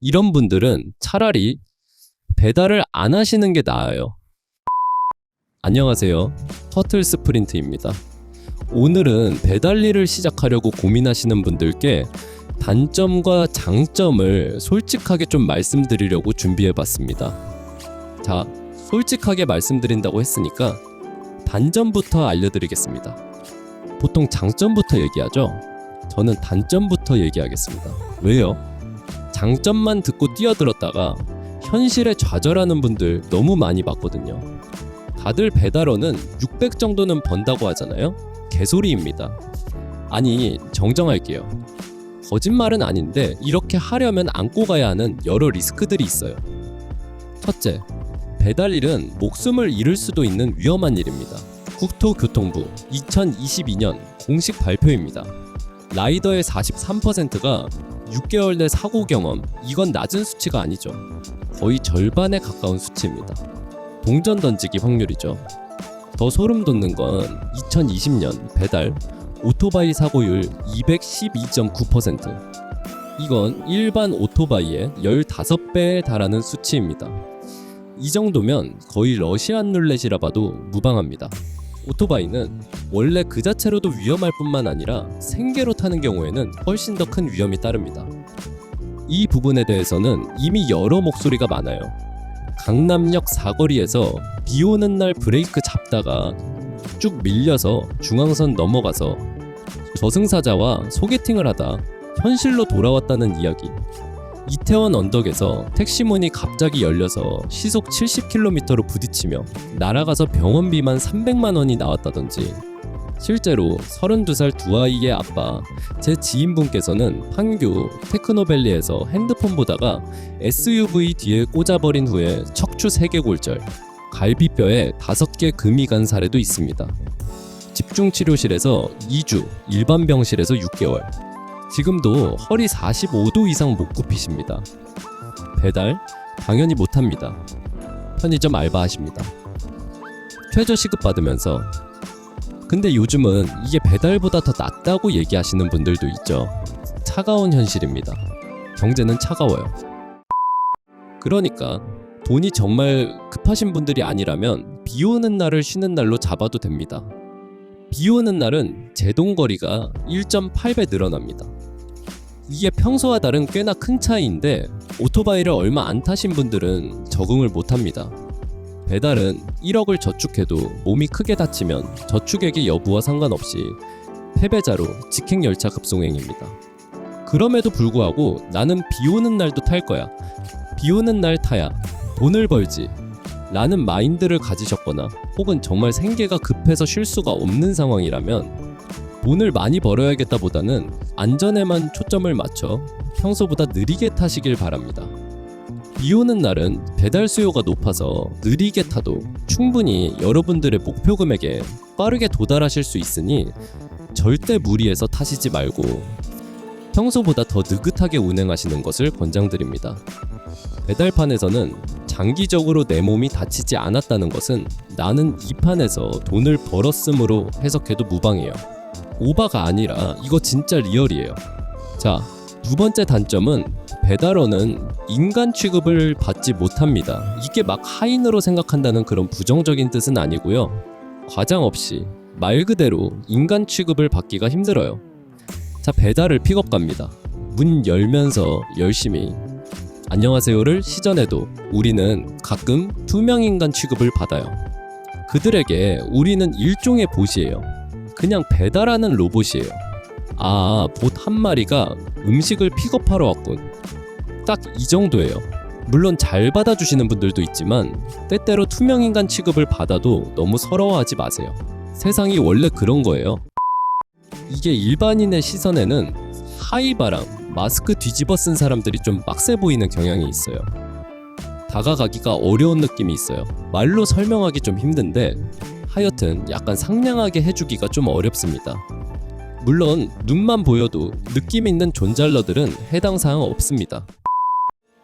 이런 분들은 차라리 배달을 안 하시는 게 나아요. 안녕하세요. 터틀 스프린트입니다. 오늘은 배달 일을 시작하려고 고민하시는 분들께 단점과 장점을 솔직하게 좀 말씀드리려고 준비해봤습니다. 자, 솔직하게 말씀드린다고 했으니까 단점부터 알려드리겠습니다. 보통 장점부터 얘기하죠? 저는 단점부터 얘기하겠습니다. 왜요? 장점만 듣고 뛰어들었다가 현실에 좌절하는 분들 너무 많이 봤거든요. 다들 배달원은 600 정도는 번다고 하잖아요? 개소리입니다. 아니, 정정할게요. 거짓말은 아닌데 이렇게 하려면 안고 가야 하는 여러 리스크들이 있어요. 첫째, 배달 일은 목숨을 잃을 수도 있는 위험한 일입니다. 국토교통부 2022년 공식 발표입니다. 라이더의 43%가 6개월 내 사고 경험, 이건 낮은 수치가 아니죠. 거의 절반에 가까운 수치입니다. 동전 던지기 확률이죠. 더 소름 돋는 건 2020년 배달 오토바이 사고율 212.9%. 이건 일반 오토바이의 15배에 달하는 수치입니다. 이 정도면 거의 러시안 룰렛이라 봐도 무방합니다. 오토바이는 원래 그 자체로도 위험할 뿐만 아니라 생계로 타는 경우에는 훨씬 더 큰 위험이 따릅니다. 이 부분에 대해서는 이미 여러 목소리가 많아요. 강남역 사거리에서 비 오는 날 브레이크 잡다가 쭉 밀려서 중앙선 넘어가서 저승사자와 소개팅을 하다 현실로 돌아왔다는 이야기. 이태원 언덕에서 택시 문이 갑자기 열려서 시속 70km로 부딪히며 날아가서 병원비만 300만 원이 나왔다든지, 실제로 32살 두 아이의 아빠 제 지인분께서는 판교 테크노밸리에서 핸드폰 보다가 SUV 뒤에 꽂아버린 후에 척추 3개 골절, 갈비뼈에 5개 금이 간 사례도 있습니다. 집중치료실에서 2주, 일반 병실에서 6개월. 지금도 허리 45도 이상 못 굽히십니다. 배달? 당연히 못합니다. 편의점 알바하십니다. 최저 시급 받으면서. 근데 요즘은 이게 배달보다 더 낫다고 얘기하시는 분들도 있죠. 차가운 현실입니다. 경제는 차가워요. 그러니까 돈이 정말 급하신 분들이 아니라면 비 오는 날을 쉬는 날로 잡아도 됩니다. 비 오는 날은 제동거리가 1.8배 늘어납니다. 이게 평소와 다른 꽤나 큰 차이인데 오토바이를 얼마 안 타신 분들은 적응을 못합니다. 배달은 1억을 저축해도 몸이 크게 다치면 저축액의 여부와 상관없이 패배자로 직행열차 급송행입니다. 그럼에도 불구하고 나는 비 오는 날도 탈 거야, 비 오는 날 타야 돈을 벌지 라는 마인드를 가지셨거나 혹은 정말 생계가 급해서 쉴 수가 없는 상황이라면 돈을 많이 벌어야겠다 보다는 안전에만 초점을 맞춰 평소보다 느리게 타시길 바랍니다. 비 오는 날은 배달 수요가 높아서 느리게 타도 충분히 여러분들의 목표 금액에 빠르게 도달하실 수 있으니 절대 무리해서 타시지 말고 평소보다 더 느긋하게 운행하시는 것을 권장드립니다. 배달판에서는 장기적으로 내 몸이 다치지 않았다는 것은 나는 이 판에서 돈을 벌었으므로 해석해도 무방해요. 오바가 아니라 이거 진짜 리얼이에요. 자, 두 번째 단점은 배달원은 인간 취급을 받지 못합니다. 이게 막 하인으로 생각한다는 그런 부정적인 뜻은 아니고요. 과장 없이 말 그대로 인간 취급을 받기가 힘들어요. 자, 배달을 픽업 갑니다. 문 열면서 열심히 안녕하세요를 시전해도 우리는 가끔 투명인간 취급을 받아요. 그들에게 우리는 일종의 봇이에요. 그냥 배달하는 로봇이에요. 아, 봇 한 마리가 음식을 픽업하러 왔군. 딱 이 정도예요. 물론 잘 받아주시는 분들도 있지만 때때로 투명인간 취급을 받아도 너무 서러워하지 마세요. 세상이 원래 그런 거예요. 이게 일반인의 시선에는 하이바랑 마스크 뒤집어 쓴 사람들이 좀 빡세 보이는 경향이 있어요. 다가가기가 어려운 느낌이 있어요. 말로 설명하기 좀 힘든데 하여튼 약간 상냥하게 해주기가 좀 어렵습니다. 물론 눈만 보여도 느낌 있는 존잘러들은 해당 사항 없습니다.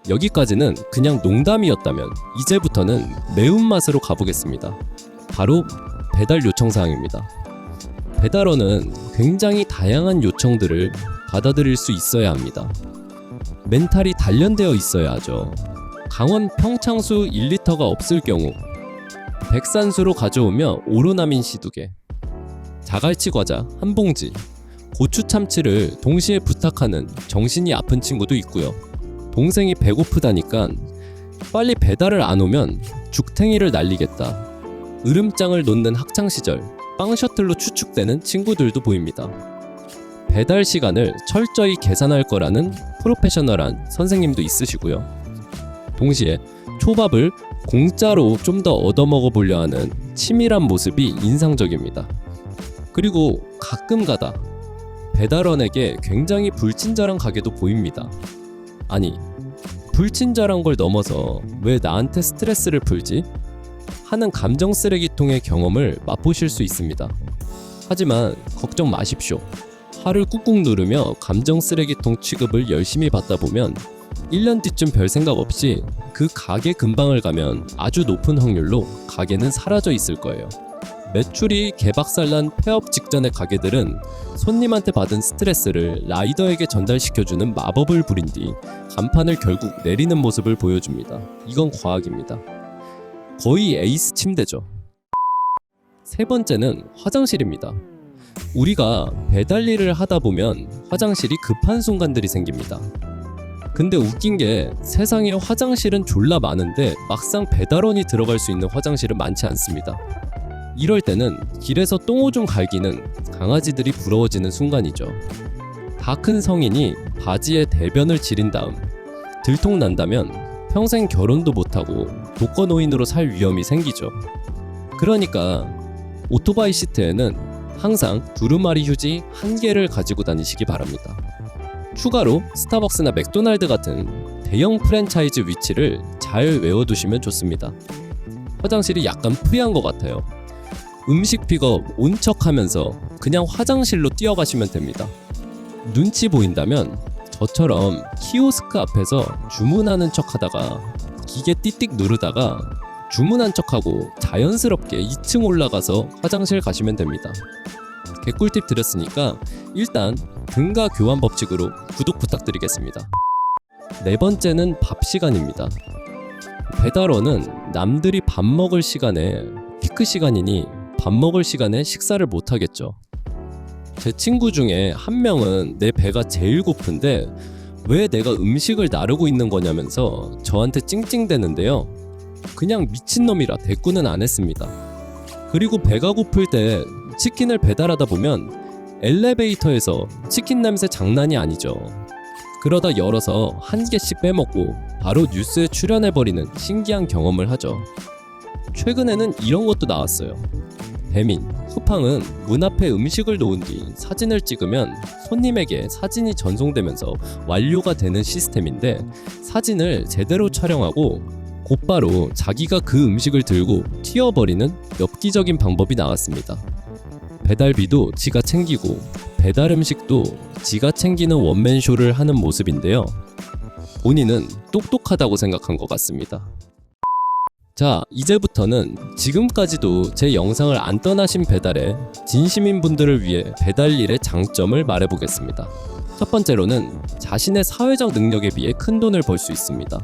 여기까지는 그냥 농담이었다면 이제부터는 매운맛으로 가보겠습니다. 바로 배달 요청 사항입니다. 배달원은 굉장히 다양한 요청들을 받아들일 수 있어야 합니다. 멘탈이 단련되어 있어야 하죠. 강원 평창수 1리터가 없을 경우 백산수로 가져오며 오로나민 씨 2개, 자갈치 과자 1봉지, 고추 참치를 동시에 부탁하는 정신이 아픈 친구도 있고요. 동생이 배고프다니까 빨리 배달을 안 오면 죽탱이를 날리겠다. 으름장을 놓는 학창시절 빵 셔틀로 추측되는 친구들도 보입니다. 배달 시간을 철저히 계산할 거라는 프로페셔널한 선생님도 있으시고요. 동시에 초밥을 공짜로 좀 더 얻어먹어 보려 하는 치밀한 모습이 인상적입니다. 그리고 가끔가다 배달원에게 굉장히 불친절한 가게도 보입니다. 아니, 불친절한 걸 넘어서 왜 나한테 스트레스를 풀지? 하는 감정 쓰레기통의 경험을 맛보실 수 있습니다. 하지만 걱정 마십시오. 화를 꾹꾹 누르며 감정 쓰레기통 취급을 열심히 받다 보면 1년 뒤쯤 별 생각 없이 그 가게 근방을 가면 아주 높은 확률로 가게는 사라져 있을 거예요. 매출이 개박살난 폐업 직전의 가게들은 손님한테 받은 스트레스를 라이더에게 전달시켜주는 마법을 부린 뒤 간판을 결국 내리는 모습을 보여줍니다. 이건 과학입니다. 거의 에이스 침대죠. 세 번째는 화장실입니다. 우리가 배달 일을 하다 보면 화장실이 급한 순간들이 생깁니다. 근데 웃긴 게 세상에 화장실은 졸라 많은데 막상 배달원이 들어갈 수 있는 화장실은 많지 않습니다. 이럴 때는 길에서 똥오줌 갈기는 강아지들이 부러워지는 순간이죠. 다 큰 성인이 바지에 대변을 지린 다음 들통난다면 평생 결혼도 못하고 독거노인으로 살 위험이 생기죠. 그러니까 오토바이 시트에는 항상 두루마리 휴지 1개를 가지고 다니시기 바랍니다. 추가로 스타벅스나 맥도날드 같은 대형 프랜차이즈 위치를 잘 외워두시면 좋습니다. 화장실이 약간 프리한 것 같아요. 음식 픽업 온 척하면서 그냥 화장실로 뛰어가시면 됩니다. 눈치 보인다면 저처럼 키오스크 앞에서 주문하는 척하다가 기계 띠띡 누르다가 주문한 척하고 자연스럽게 2층 올라가서 화장실 가시면 됩니다. 개꿀팁 드렸으니까 일단 등가 교환 법칙으로 구독 부탁드리겠습니다. 네 번째는 밥 시간입니다. 배달원은 남들이 밥 먹을 시간에 피크 시간이니 밥 먹을 시간에 식사를 못 하겠죠. 제 친구 중에 한 명은 내 배가 제일 고픈데 왜 내가 음식을 나르고 있는 거냐면서 저한테 찡찡대는데요. 그냥 미친놈이라 대꾸는 안 했습니다. 그리고 배가 고플 때 치킨을 배달하다 보면 엘리베이터에서 치킨 냄새 장난이 아니죠. 그러다 열어서 1개씩 빼먹고 바로 뉴스에 출연해버리는 신기한 경험을 하죠. 최근에는 이런 것도 나왔어요. 배민, 후팡은 문 앞에 음식을 놓은 뒤 사진을 찍으면 손님에게 사진이 전송되면서 완료가 되는 시스템인데 사진을 제대로 촬영하고 곧바로 자기가 그 음식을 들고 튀어버리는 엽기적인 방법이 나왔습니다. 배달비도 지가 챙기고 배달 음식도 지가 챙기는 원맨쇼를 하는 모습인데요. 본인은 똑똑하다고 생각한 것 같습니다. 자, 이제부터는 지금까지도 제 영상을 안 떠나신 배달의 진심인 분들을 위해 배달 일의 장점을 말해보겠습니다. 첫 번째로는 자신의 사회적 능력에 비해 큰 돈을 벌 수 있습니다.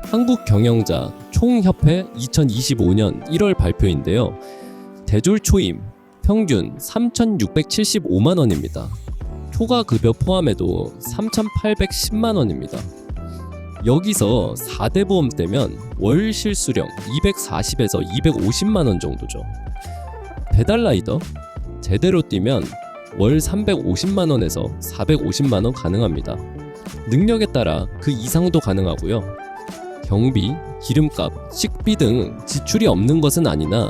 한국경영자 총협회 2025년 1월 발표인데요. 대졸 초임 평균 3,675만원입니다. 초과급여 포함해도 3,810만원입니다. 여기서 4대 보험 떼면 월 실수령 240에서 250만원 정도죠. 배달라이더 제대로 뛰면 월 350만원에서 450만원 가능합니다. 능력에 따라 그 이상도 가능하고요. 경비, 기름값, 식비 등 지출이 없는 것은 아니나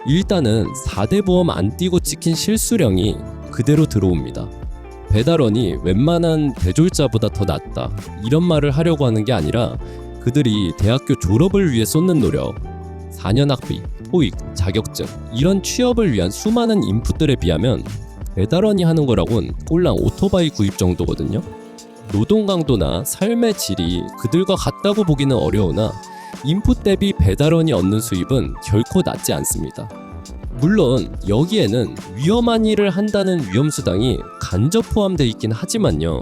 일단은 4대 보험 안 띄고 찍힌 실수령이 그대로 들어옵니다. 배달원이 웬만한 대졸자보다 더 낫다 이런 말을 하려고 하는 게 아니라 그들이 대학교 졸업을 위해 쏟는 노력, 4년 학비, 토익, 자격증 이런 취업을 위한 수많은 인풋들에 비하면 배달원이 하는 거라곤 꼴랑 오토바이 구입 정도거든요. 노동 강도나 삶의 질이 그들과 같다고 보기는 어려우나 인풋 대비 배달원이 얻는 수입은 결코 낮지 않습니다. 물론 여기에는 위험한 일을 한다는 위험수당이 간접 포함되어 있긴 하지만요.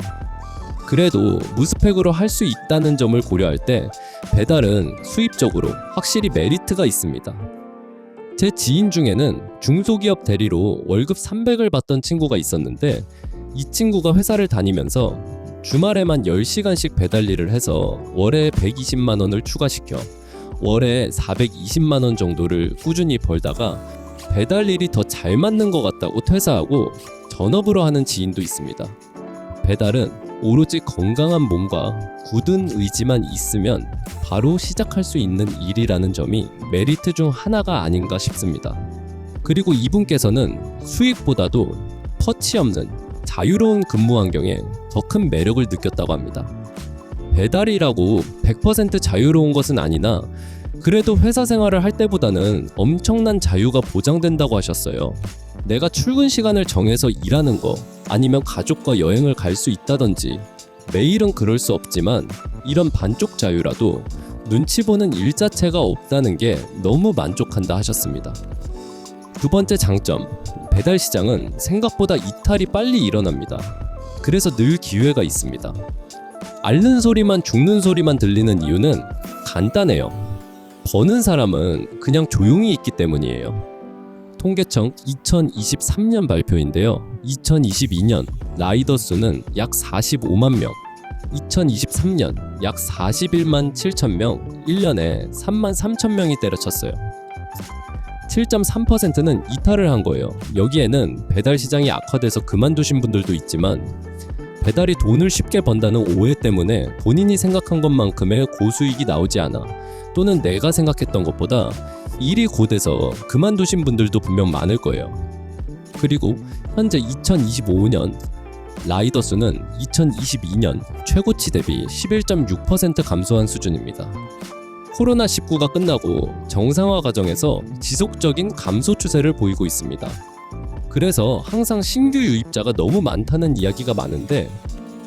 그래도 무스펙으로 할 수 있다는 점을 고려할 때 배달은 수입적으로 확실히 메리트가 있습니다. 제 지인 중에는 중소기업 대리로 월급 300을 받던 친구가 있었는데 이 친구가 회사를 다니면서 주말에만 10시간씩 배달 일을 해서 월에 120만 원을 추가시켜 월에 420만 원 정도를 꾸준히 벌다가 배달 일이 더 잘 맞는 것 같다고 퇴사하고 전업으로 하는 지인도 있습니다. 배달은 오로지 건강한 몸과 굳은 의지만 있으면 바로 시작할 수 있는 일이라는 점이 메리트 중 하나가 아닌가 싶습니다. 그리고 이분께서는 수익보다도 터치 없는 자유로운 근무 환경에 더 큰 매력을 느꼈다고 합니다. 배달이라고 100% 자유로운 것은 아니나 그래도 회사 생활을 할 때보다는 엄청난 자유가 보장된다고 하셨어요. 내가 출근 시간을 정해서 일하는 거, 아니면 가족과 여행을 갈 수 있다든지, 매일은 그럴 수 없지만 이런 반쪽 자유라도 눈치 보는 일 자체가 없다는 게 너무 만족한다 하셨습니다. 두 번째 장점, 배달 시장은 생각보다 이탈이 빨리 일어납니다. 그래서 늘 기회가 있습니다. 앓는 소리만 죽는 소리만 들리는 이유는 간단해요. 버는 사람은 그냥 조용히 있기 때문이에요. 통계청 2023년 발표인데요. 2022년 라이더 수는 약 45만 명, 2023년 약 41만 7천 명, 1년에 3만 3천 명이 때려쳤어요. 7.3%는 이탈을 한 거예요. 여기에는 배달 시장이 악화돼서 그만두신 분들도 있지만 배달이 돈을 쉽게 번다는 오해 때문에 본인이 생각한 것만큼의 고수익이 나오지 않아, 또는 내가 생각했던 것보다 일이 고돼서 그만두신 분들도 분명 많을 거예요. 그리고 현재 2025년 라이더 수는 2022년 최고치 대비 11.6% 감소한 수준입니다. 코로나19가 끝나고 정상화 과정에서 지속적인 감소 추세를 보이고 있습니다. 그래서 항상 신규 유입자가 너무 많다는 이야기가 많은데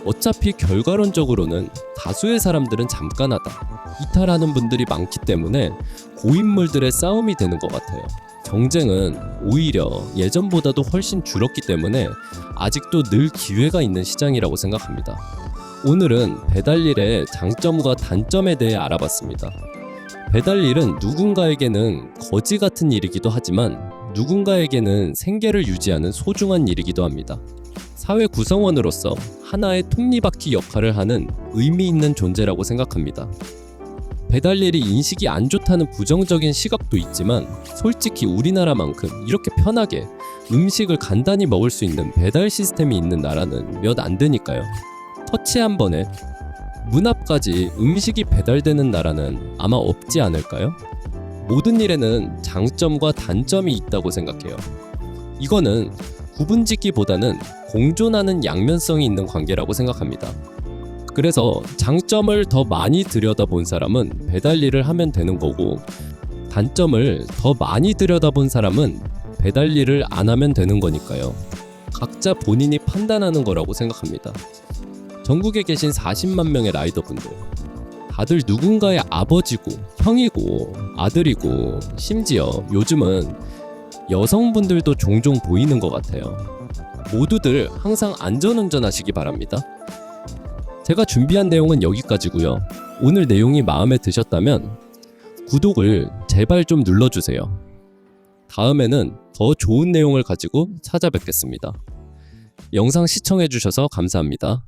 어차피 결과론적으로는 다수의 사람들은 잠깐하다, 이탈하는 분들이 많기 때문에 고인물들의 싸움이 되는 것 같아요. 경쟁은 오히려 예전보다도 훨씬 줄었기 때문에 아직도 늘 기회가 있는 시장이라고 생각합니다. 오늘은 배달일의 장점과 단점에 대해 알아봤습니다. 배달일은 누군가에게는 거지 같은 일이기도 하지만 누군가에게는 생계를 유지하는 소중한 일이기도 합니다. 사회 구성원으로서 하나의 톱니바퀴 역할을 하는 의미 있는 존재라고 생각합니다. 배달일이 인식이 안 좋다는 부정적인 시각도 있지만 솔직히 우리나라만큼 이렇게 편하게 음식을 간단히 먹을 수 있는 배달 시스템이 있는 나라는 몇 안 되니까요. 터치 한 번에 문 앞까지 음식이 배달되는 나라는 아마 없지 않을까요? 모든 일에는 장점과 단점이 있다고 생각해요. 이거는 구분짓기보다는 공존하는 양면성이 있는 관계라고 생각합니다. 그래서 장점을 더 많이 들여다본 사람은 배달 일을 하면 되는 거고, 단점을 더 많이 들여다본 사람은 배달 일을 안 하면 되는 거니까요. 각자 본인이 판단하는 거라고 생각합니다. 전국에 계신 40만 명의 라이더분들, 다들 누군가의 아버지고 형이고 아들이고, 심지어 요즘은 여성분들도 종종 보이는 것 같아요. 모두들 항상 안전운전 하시기 바랍니다. 제가 준비한 내용은 여기까지고요. 오늘 내용이 마음에 드셨다면 구독을 제발 좀 눌러주세요. 다음에는 더 좋은 내용을 가지고 찾아뵙겠습니다. 영상 시청해주셔서 감사합니다.